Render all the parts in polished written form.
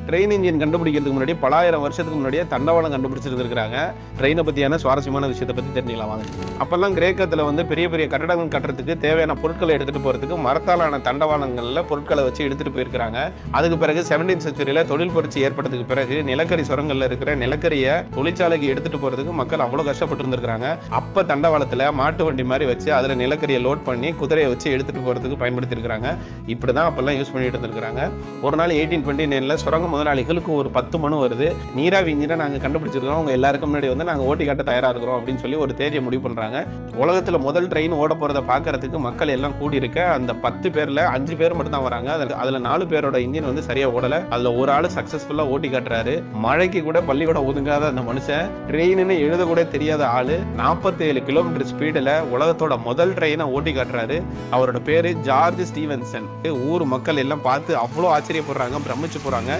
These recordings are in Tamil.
ட்ரெயின் இன்ஜின் கண்டுபிடிக்கிறதுக்கு முன்னாடி பலாயிரம் வருஷத்துக்கு முன்னாடியே தண்டவாளம் கண்டுபிடிச்சிருந்திருக்காங்க. ட்ரெயினை பற்றியான சுவாரஸ்யமான விஷயத்தை பற்றி தெரிஞ்சுக்கலாம் வாங்க. அப்போல்லாம் கிரேக்கத்தில் வந்து பெரிய பெரிய கட்டடங்கள் கட்டுறதுக்கு தேவையான பொருட்களை எடுத்துகிட்டு போகிறதுக்கு மரத்தாலான தண்டவாளங்களில் பொருட்களை வச்சு எடுத்துகிட்டு போயிருக்கிறாங்க. அதுக்கு பிறகு 17th centuryல தொழில் புரட்சி ஏற்பட்டதுக்கு பிறகு நிலக்கரி சுரங்கள்ல இருக்கிற நிலக்கரியை தொழிற்சாலைக்கு எடுத்துட்டு போறதுக்கு மக்கள் அவ்வளவு கஷ்டப்பட்டு இருந்திருக்காங்க. அப்ப தண்டவாளத்துல மாட்டு வண்டி மாதிரி வச்சு அதுல நிலக்கரியை லோட் பண்ணி குதிரையை வச்சு எடுத்துட்டு போறதுக்கு பயன்படுத்தி இருக்காங்க. இப்படிதான் அப்பெல்லாம் யூஸ் பண்ணிட்டு இருந்திருக்காங்க. ஒரு நாள் 1829ல சுரங்க முதலாளிகளுக்கு ஒரு 10 மனு வருது. நீராவி இன்ஜினை நாங்க கண்டுபிடிச்சிருக்கோம், உங்க எல்லாருக்கும் முன்னாடி வந்து நாங்க ஓட்டி காட்ட தயாரா இருக்கிறோம் அப்படின்னு சொல்லி ஒரு தேதியை முடிவு பண்றாங்க. உலகத்துல முதல் ட்ரெயின் ஓட போறதை பாக்குறதுக்கு மக்கள் எல்லாம் கூடி இருக்க அந்த 10 பேர்ல 5 பேர் மட்டும் தான் வராங்க. அதுல 4 பேரோட இன்ஜின் வந்து சரியா ஓடல. அதுல ஒரு ஆளு சக்சஸ்ஃபுல்லா ஓட்டி காட்டுறாரு. மழைக்கு கூட பள்ளிக்கூடம் ஒதுங்காத அந்த மனுஷன் ட்ரெயின்னு எழுத கூட தெரியாத ஆளு 47 கிலோமீட்டர் ஸ்பீடுல உலகத்தோட முதல் ட்ரெயினை ஓட்டி காட்டுறாரு. அவரோட பேரு ஜார்ஜ் ஸ்டீவன்சன். ஊர் மக்கள் எல்லாம் பார்த்து அவ்வளோ ஆச்சரியப்படுறாங்க, பிரமிச்சு போறாங்க.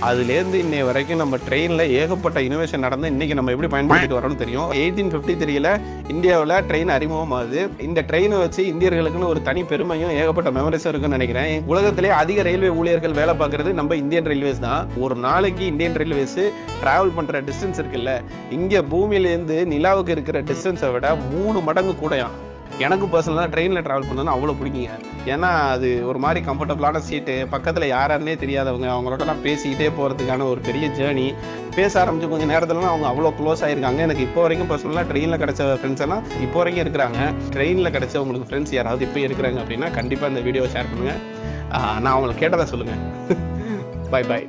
அதுலேருந்து இன்னைய வரைக்கும் நம்ம ட்ரெயினில் ஏகப்பட்ட இனோவேஷன் நடந்து இன்னைக்கு நம்ம எப்படி பயன்படுத்திட்டு வரோம்னு தெரியும். 1853ல இந்தியாவில் ட்ரெயின் அறிமுகமாகுது. இந்த ட்ரெயினை வச்சு இந்தியர்களுக்குன்னு ஒரு தனி பெருமையும் ஏகப்பட்ட மெமரிஸும் இருக்குன்னு நினைக்கிறேன். உலகத்திலே அதிக ரயில்வே ஊழியர்கள் வேலை பார்க்கறது நம்ம இந்தியன் ரயில்வேஸ் தான். ஒரு நாளைக்கு இந்தியன் ரயில்வேஸ் டிராவல் பண்ற டிஸ்டன்ஸ் இருக்குல்ல, இங்க பூமியிலேருந்து நிலாவுக்கு இருக்கிற டிஸ்டன்ஸை விட 3 மடங்கு கூடயாம். எனக்கு பர்சனலாக ட்ரெயினில் ட்ராவல் பண்ணணும்னு அவ்வளோ பிடிக்குங்க. ஏன்னா அது ஒரு மாதிரி கம்ஃபர்டபுளான சீட்டு, பக்கத்தில் யாருன்னே தெரியாதவங்க, அவங்களோடலாம் பேசிக்கிட்டே போகிறதுக்கான ஒரு பெரிய ஜேர்னி. பேச ஆரம்பிச்சு கொஞ்சம் நேரத்துலலாம் அவங்க அவ்வளோ க்ளோஸ் ஆகிருக்காங்க. எனக்கு இப்போ வரைக்கும் பர்சனலாக ட்ரெயினில் கிடைச்ச ஃப்ரெண்ட்ஸ் எல்லாம் இப்போ வரைக்கும் இருக்கிறாங்க. ட்ரெயினில் கிடைச்ச உங்களுக்கு ஃப்ரெண்ட்ஸ் யாராவது இப்போ இருக்கிறாங்க அப்படின்னா கண்டிப்பாக இந்த வீடியோவை ஷேர் பண்ணுங்கள். நான் அவங்களை கேட்டதை சொல்லுங்கள். Bye bye.